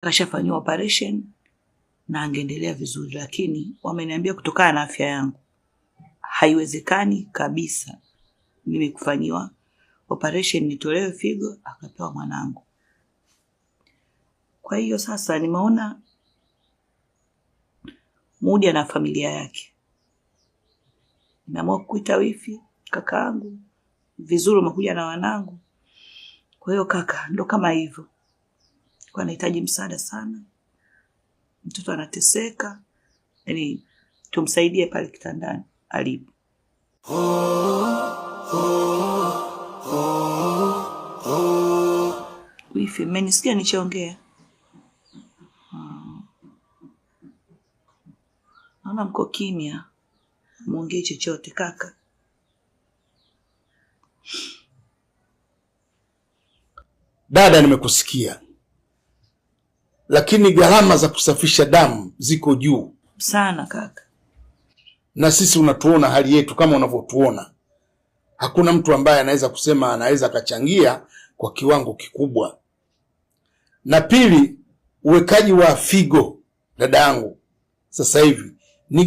Kashafanywa operation na angeendelea vizuri, lakini wameniambia kutokana na afya yangu haiwezekani kabisa mimi kufanyiwa operation nitolewe figo akapewa mwanangu. Kwa hiyo sasa nimeona Mudi na familia yake. Nimeamua kuita wifi kakaangu, vizuri umekuja na wanangu. Kwa hiyo kaka, ndo kama hivyo. Kwa nahitaji msaada sana. Mtoto anateseka, yani tumsaidie pale kitandani alipo. Wifi, mmenisikia nikiongea? Naona mko kimya. Muongee chochote kaka. Dada, nimekusikia. Lakini gharama za kusafisha damu ziko juu sana kaka. Na sisi unatuona hali yetu kama unavyotuona. Hakuna mtu ambaye anaweza kusema anaweza kachangia kwa kiwango kikubwa. Na pili, uwekaji wa figo dada yangu sasa hivi